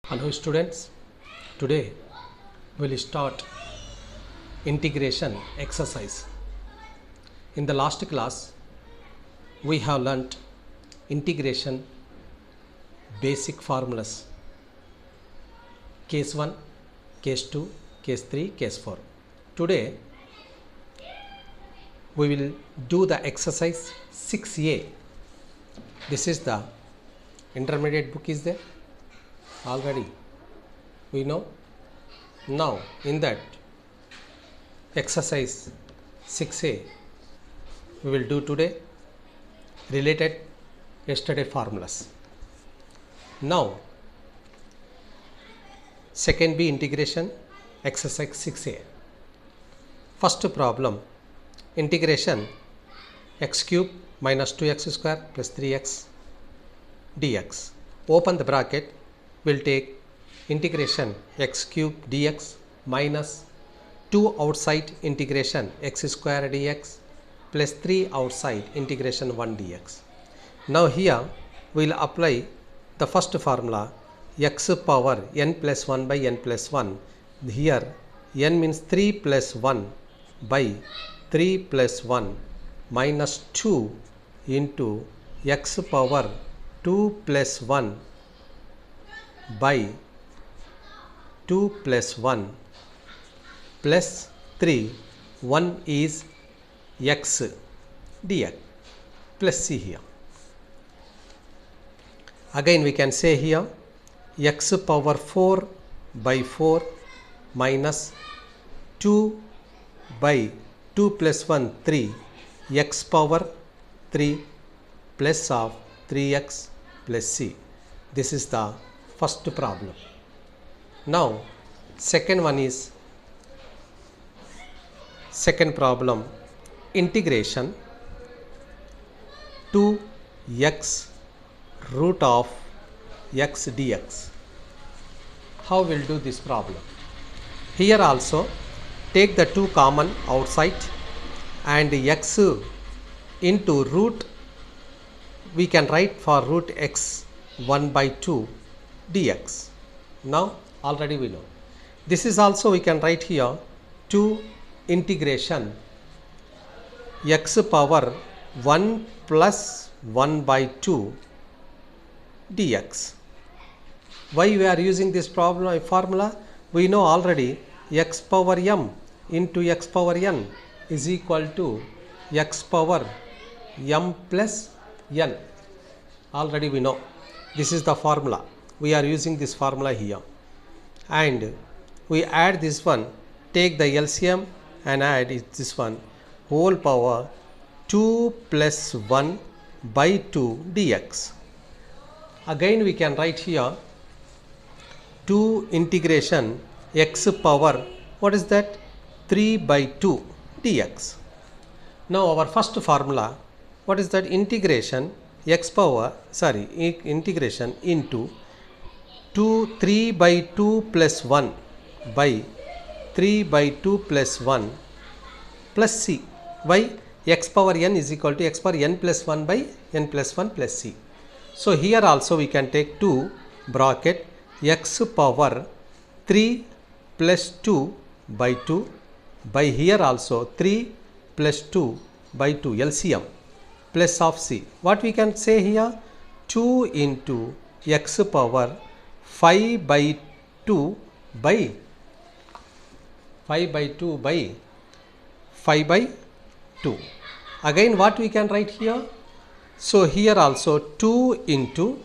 Hello students, today we will start integration exercise. In the last class we have learnt integration basic formulas, case 1, case 2, case 3, case 4. Today we will do the exercise 6a. This is the intermediate book is there already, we know. Now in that exercise 6a we will do today related yesterday formulas. Now second B integration exercise 6a. First problem, integration x cube minus 2x square plus 3x dx. Open the bracket, will take integration x cube dx minus 2 outside integration x square dx plus 3 outside integration 1 dx. Now here we will apply the first formula, x power n plus 1 by n plus 1. Here n means 3 plus 1 by 3 plus 1 minus 2 into x power 2 plus 1 by 2 plus 1 plus 3, 1 is x dx plus c here. Again we can say here x power 4 by 4 minus 2 by 2 plus 1 3 x power 3 plus of 3x plus c. This is the first problem. Now second one is second problem, integration 2x root of x dx. How will do this problem? Here also take the 2 common outside and x into root, we can write for root x 1 by 2 dx. Now already we know. This is also we can write here 2 integration x power 1 plus 1 by 2 dx. Why we are using this formula? We know already x power m into x power n is equal to x power m plus n. Already we know. This is the formula. We are using this formula here. And we add this one, take the LCM and add this one, whole power 2 plus 1 by 2 dx. Again we can write here 2 integration x power, what is that? 3 by 2 dx. Now our first formula, what is that? Integration integration into 3 by 2 plus 1 by 3 by 2 plus 1 plus c. Why? X power n is equal to x power n plus 1 by n plus 1 plus c. So here also we can take 2 bracket x power 3 plus 2 by 2 by here also 3 plus 2 by 2 LCM plus of c. What we can say here? 2 into x power 5 by 2 by 5 by 2 by 5 by 2. Again what we can write here? So here also 2 into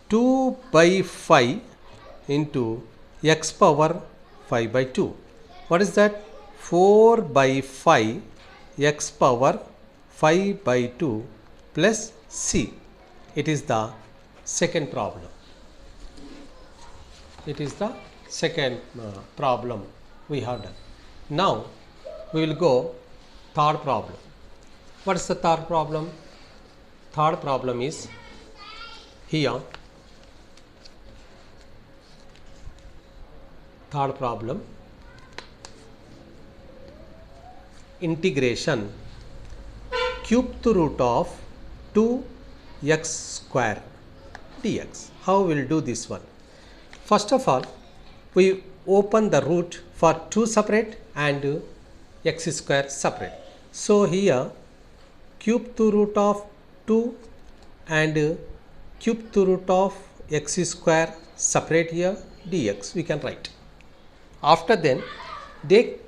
2 by 5 into x power 5 by 2. What is that? 4 by 5 x power 5 by 2 plus c. It is the second problem. It is the second problem we have done. Now we will go third problem. What is the third problem? Third problem is here. Third problem, integration cubed root of 2x square dx. How we will do this one? First of all, we open the root for 2 separate and x square separate. So here cube root of 2 and cube root of x square separate here dx we can write. After then take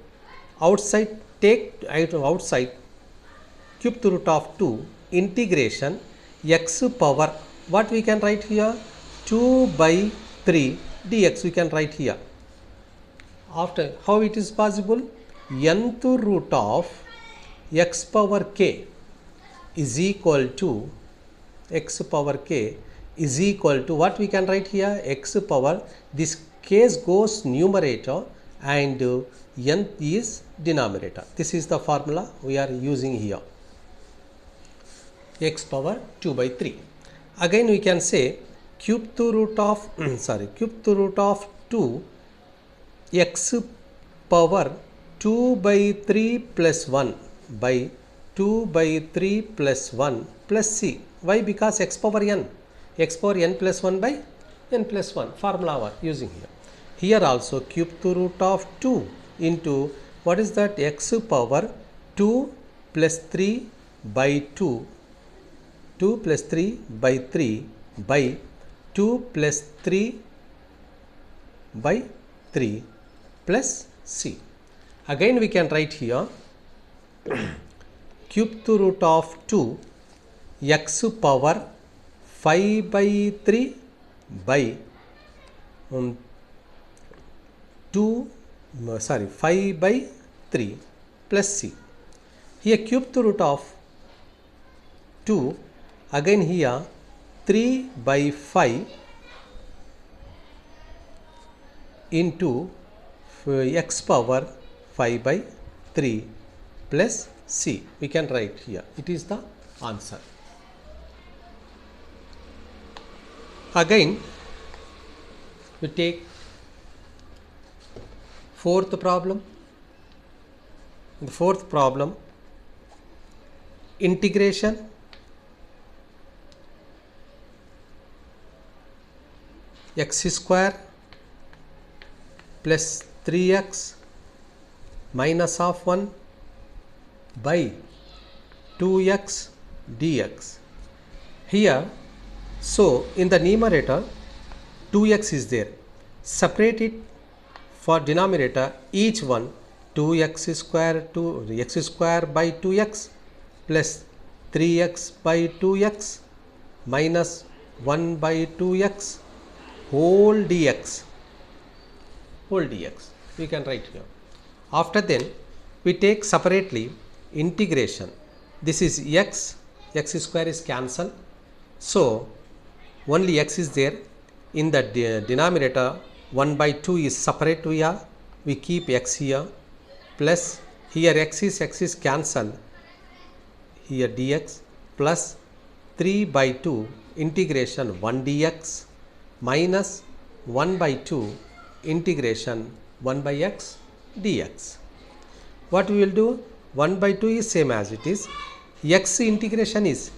outside cube root of 2 integration x power, what we can write here, 2 by 3 dx we can write here. After, how it is possible, nth root of x power k is equal to what we can write here, x power, this case goes numerator and nth is denominator. This is the formula we are using here, x power 2 by 3. Again we can say cube root of 2 x power 2 by 3 plus 1 by 2 by 3 plus 1 plus c. Why? Because x power n plus 1 by n plus 1 formula we are using here. Here also cube root of 2 into what is that, x power 2 plus 3 by 2 plus 3 by 3 by 2 plus 3 by 3 plus c. Again we can write here cube root of 2 x power 5 by 3 by 5 by 3 plus c. Here cube root of 2, again here 3 by 5 into x power 5 by 3 plus c we can write here. It is the answer. Again we take fourth problem. In the fourth problem, integration x square plus 3x minus of 1 by 2x dx. Here, so in the numerator 2x is there. Separate it for denominator, each one 2x square by 2x plus 3x by 2x minus 1 by 2x whole dx we can write here. After then we take separately integration. This is x square is cancelled, so only x is there. In the denominator 1 by 2 is separate to here, we keep x here, plus here x is cancelled, here dx plus 3 by 2 integration 1 dx minus 1 by 2 integration 1 by x dx. What we will do, 1 by 2 is same as it is, x integration is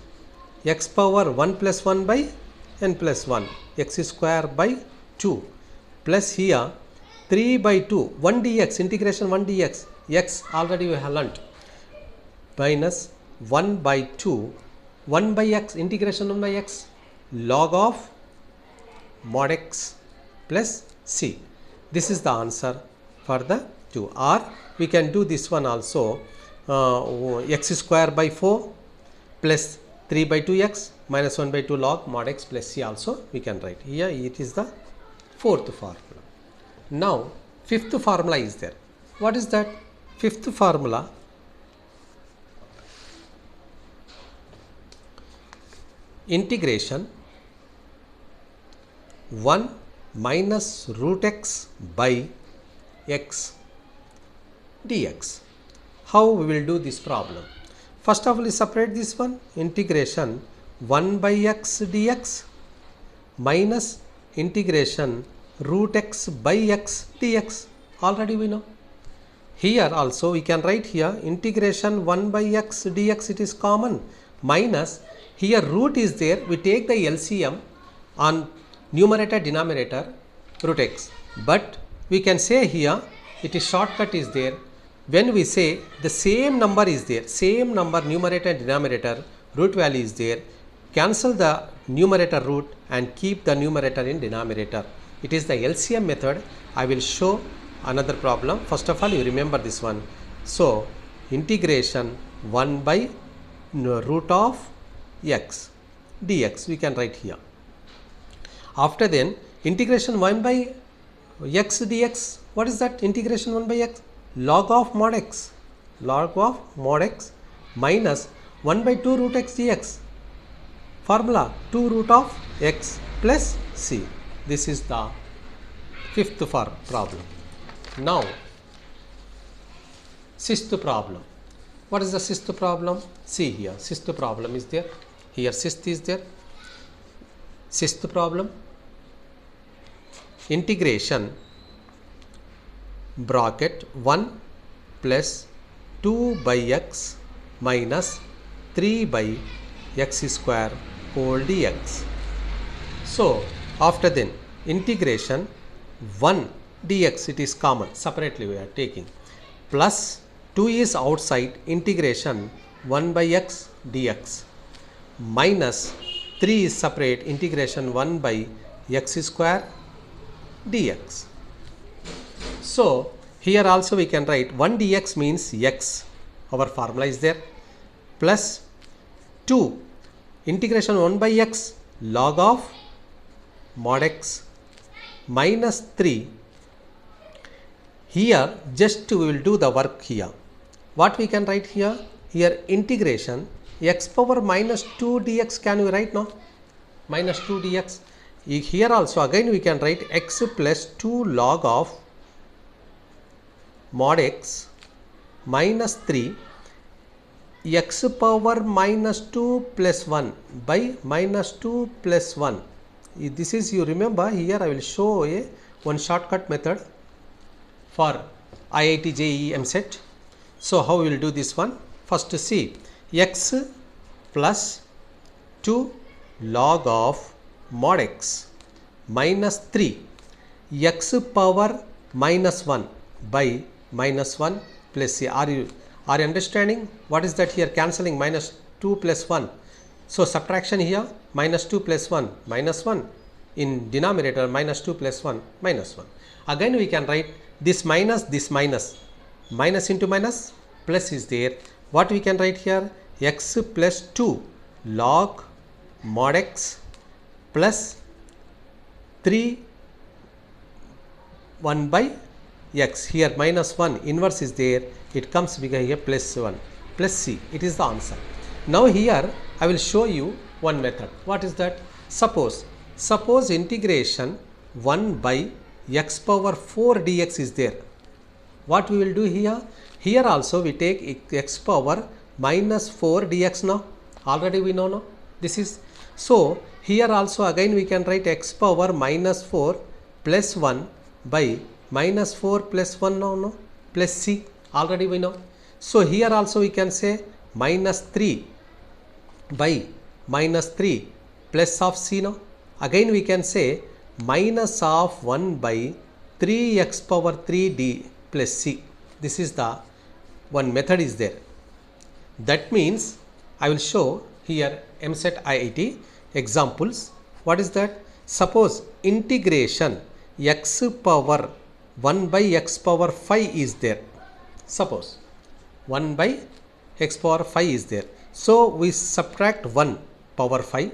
x power 1 plus 1 by n plus 1 x square by 2 plus here 3 by 2 1 dx integration 1 dx x already we have learnt minus 1 by 2 1 by x integration 1 by x log of mod x plus c. This is the answer for the 2. Or we can do this one also, x square by 4 plus 3 by 2x minus 1 by 2 log mod x plus c also we can write. Here it is the fourth formula. Now fifth formula is there. What is that? Fifth formula, integration 1 minus root x by x dx. How we will do this problem? First of all, separate this one, integration 1 by x dx minus integration root x by x dx. Already we know. Here also we can write here integration 1 by x dx, it is common, minus here root is there, we take the LCM on numerator denominator root x. But we can say here it is shortcut is there. When we say the same number is there, same number numerator and denominator, root value is there, cancel the numerator root and keep the numerator in denominator. It is the LCM method. I will show another problem. First of all, you remember this one. So integration 1 by root of x dx we can write here. After then integration 1 by x dx, what is that? Integration 1 by x, log of mod x, log of mod x minus 1 by 2 root x dx. Formula 2 root of x plus c. This is the fifth problem. Now sixth problem. What is the sixth problem? See here, sixth problem is there. Here sixth is there. Sixth problem, integration bracket 1 plus 2 by x minus 3 by x square whole dx. So after then integration 1 dx, it is common, separately we are taking, plus 2 is outside, integration 1 by x dx minus 3 is separate, integration 1 by x square dx. So here also we can write 1 dx means x, our formula is there, plus 2 integration 1 by x log of mod x minus 3. Here just we will do the work here. What we can write here? Here integration x power minus 2 dx, can we write now? Minus 2 dx. Here also again we can write x plus 2 log of mod x minus 3 x power minus 2 plus 1 by minus 2 plus 1. This is, you remember, here I will show one shortcut method for IIT JEE EAMCET. So how we will do this one? First see, x plus 2 log of mod x minus 3 x power minus 1 by minus 1 plus c. Are you understanding what is that here? Cancelling minus 2 plus 1. So subtraction here, minus 2 plus 1 minus 1, in denominator minus 2 plus 1 minus 1. Again we can write this minus into minus, plus is there. What we can write here? X plus 2 log mod x plus 3 1 by x. Here minus 1 inverse is there, it comes bigger here, plus 1 plus c. It is the answer. Now here I will show you one method. What is that? Suppose integration 1 by x power 4 dx is there. What we will do here? Here also we take x power minus 4 dx now. Already we know now. This is, so here also again we can write x power minus 4 plus 1 by minus 4 plus 1 now, no, plus c. Already we know. So here also we can say minus 3 by minus 3 plus of c now. Again we can say minus of 1 by 3x power 3d plus c. This is the one method is there. That means I will show here EAMCET IIT examples. What is that? Suppose integration x power 1 by x power 5 is there. Suppose 1 by x power 5 is there. So we subtract 1 power 5.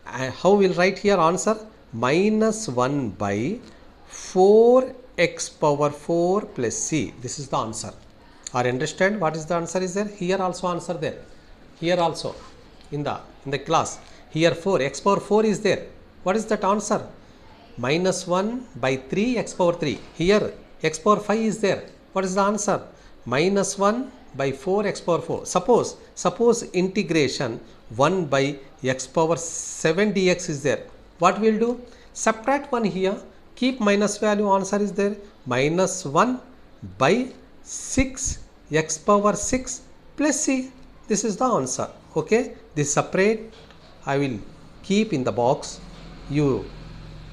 How we will write here answer? Minus 1 by 4 x power 4 plus c. This is the answer. Or understand what is the answer is there? Here also answer there. Here also in the class. Here 4 x power 4 is there. What is that answer? Minus 1 by 3 x power 3. Here x power 5 is there. What is the answer? Minus 1 by 4 x power 4. Suppose integration 1 by x power 7 dx is there. What we will do? Subtract 1 here. Keep minus value, answer is there. Minus 1 by 6 x power 6 plus c. This is the answer. Okay. This separate I will keep in the box. You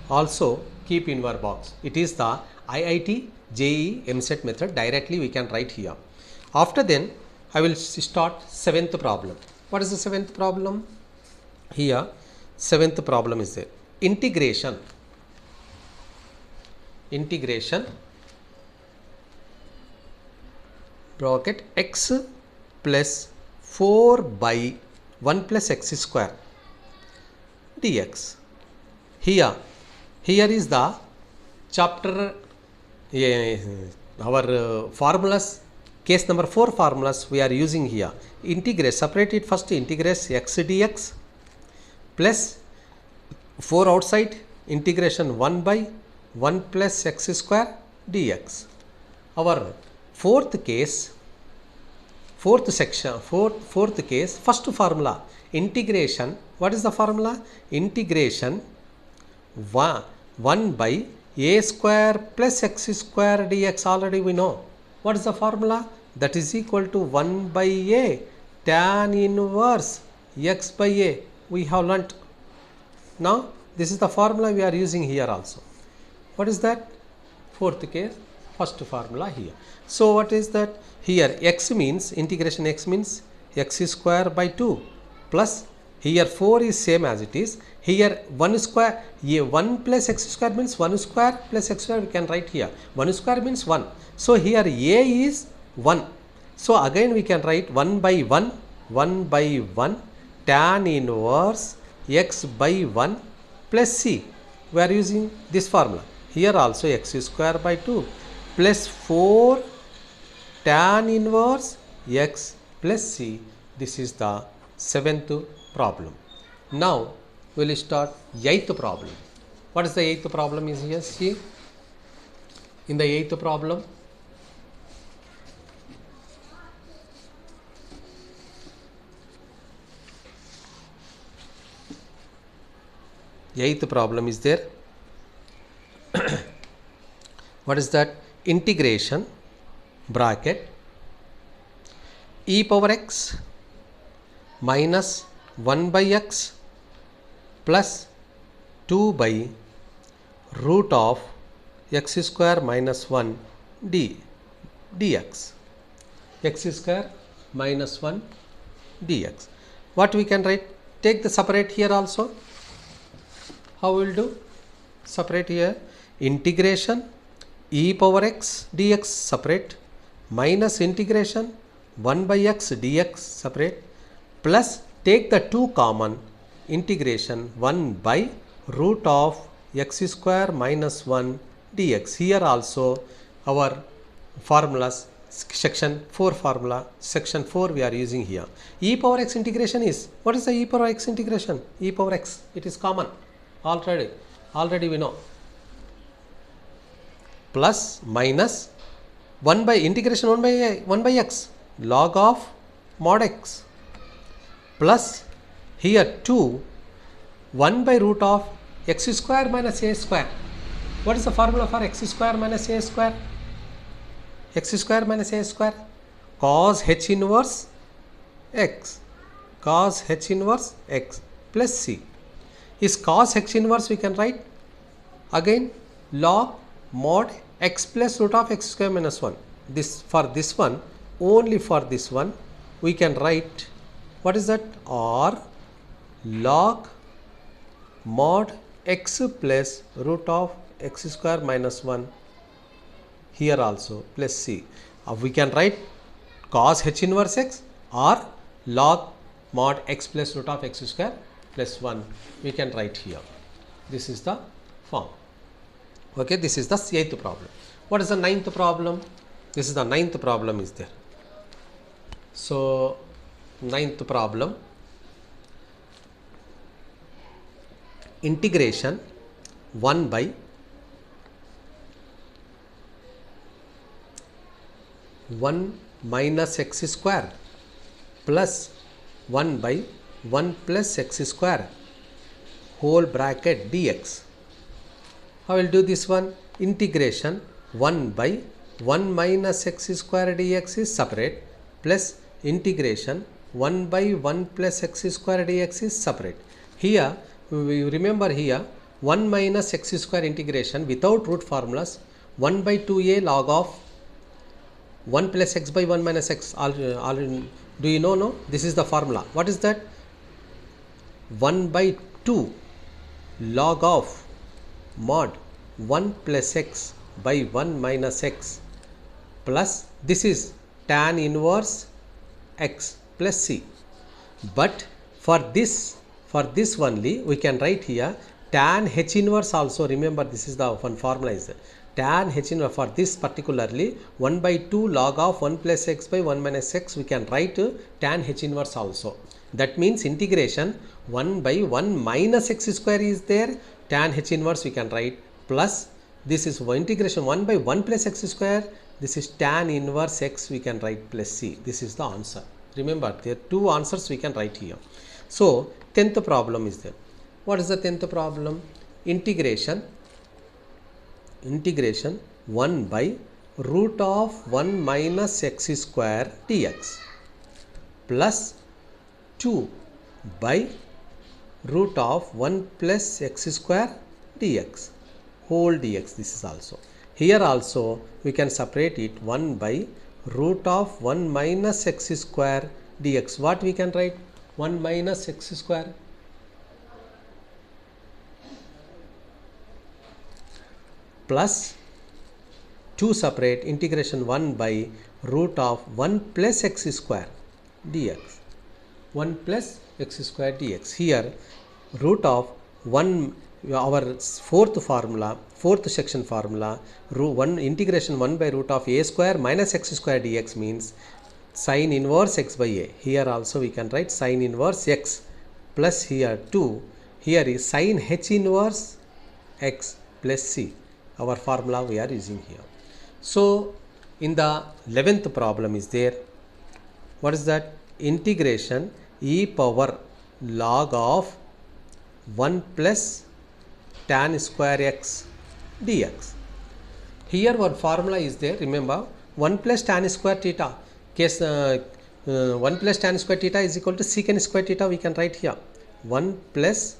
also keep in your box. It is the IIT JEE MSET method. Directly we can write here. After then I will start 7th problem. What is the 7th problem? Here 7th problem is there. Integration bracket x plus 4 by 1 plus x square dx. Here is the chapter our formulas, case number 4 formulas we are using here. Integrate, separate it first, integrate x dx plus 4 outside, integration 1 by 1 plus x square dx. Our fourth case, fourth case, first formula, integration. What is the formula? Integration 1 by a square plus x square dx. Already we know. What is the formula? That is equal to 1 by a tan inverse x by a. We have learnt. Now this is the formula we are using here also. What is that? Fourth case, first formula here. So what is that? Here x means, integration x means x square by 2 plus here 4 is same as it is. Here 1 square, 1 plus x square means 1 square plus x square we can write here. 1 square means 1. So here a is 1. So again we can write 1 by 1 tan inverse x by 1 plus c. We are using this formula. Here also x square by 2 plus 4 tan inverse x plus c. This is the 7th problem. Now we will start 8th problem. What is the 8th problem is here? See, in the 8th problem, is there. What is that? Integration bracket e power x minus 1 by x plus 2 by root of x square minus 1 dx. X square minus 1 dx. What we can write? Take the separate here also. How we will do? Separate here. Integration e power x dx separate minus integration 1 by x dx separate plus take the 2 common, integration 1 by root of x square minus 1 dx. Here also our formulas, section 4 formula, section 4 we are using here. E power x integration is, what is the e power x integration? E power x, it is common already we know. Plus minus 1 by integration 1 by x log of mod x plus here 2 1 by root of x square minus a square. What is the formula for x square minus a square? X square minus a square cos h inverse x, cos h inverse x plus c. Is cos h inverse we can write again log mod x plus root of x square minus 1. This for this one, only for this one we can write, what is that? Or log mod x plus root of x square minus 1 here also plus c. We can write cos h inverse x or log mod x plus root of x square plus 1 we can write here. This is the form. Okay, this is the 8th problem. What is the 9th problem? This is the 9th problem is there. So 9th problem, integration 1 by 1 minus x square plus 1 by 1 plus x square whole bracket dx. How will do this one? Integration 1 by 1 minus x square dx is separate plus integration 1 by 1 plus x square dx is separate. Here we remember here 1 minus x square integration without root formulas 1 by 2a log of 1 plus x by 1 minus x. Do you know? No, this is the formula. What is that? 1 by 2 log of mod 1 plus x by 1 minus x plus this is tan inverse x plus c. But for this only we can write here tan h inverse also. Remember, this is the one formula is tan h inverse. For this particularly 1 by 2 log of 1 plus x by 1 minus x, we can write tan h inverse also. That means integration 1 by 1 minus x square is there, tan h inverse we can write, plus this is integration 1 by 1 plus x square, this is tan inverse x we can write plus c. This is the answer. Remember, there are two answers we can write here. So 10th problem is there. What is the 10th problem? Integration 1 by root of 1 minus x square dx plus 2 by root of 1 plus x square dx whole dx. This is also. Here also we can separate it 1 by root of 1 minus x square dx. What we can write? 1 minus x square plus 2 separate integration 1 by root of 1 plus x square dx. 1 plus x square dx. Here root of 1, our fourth section formula, integration 1 by root of a square minus x square dx means sin inverse x by a. Here also we can write sin inverse x plus here 2. Here is sin h inverse x plus c. Our formula we are using here. So in the 11th problem is there. What is that? Integration e power log of 1 plus tan square x dx. Here one formula is there. Remember, 1 plus tan square theta. 1 plus tan square theta is equal to secant square theta. We can write here 1 plus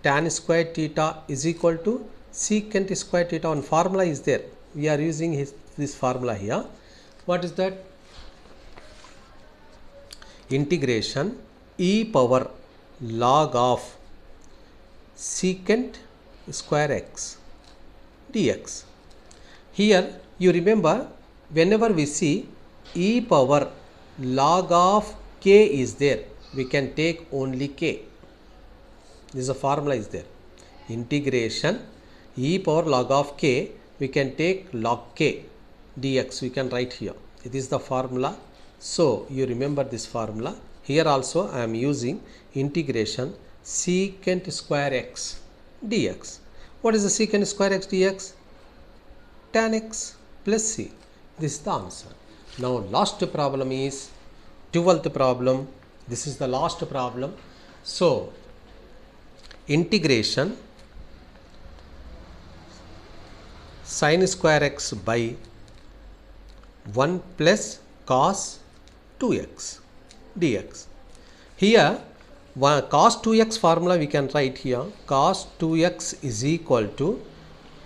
tan square theta is equal to secant square theta. One formula is there. We are using this formula here. What is that? Integration e power log of secant square x dx. Here you remember, whenever we see e power log of k is there, we can take only k. This is a formula is there. Integration e power log of k, we can take log k dx. We can write here. It is the formula. So you remember this formula. Here also I am using integration secant square x dx. What is the secant square x dx? Tan x plus c. This is the answer. Now last problem is 12th problem. This is the last problem. So integration sin square x by 1 plus cos 2x dx. Here cos 2x formula we can write here. Cos 2x is equal to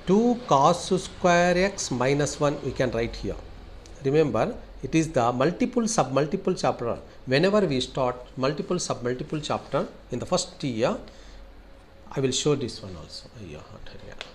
2 cos square x minus 1 we can write here. Remember, it is the multiple submultiple chapter. Whenever we start multiple submultiple chapter in the first year, I will show this one also.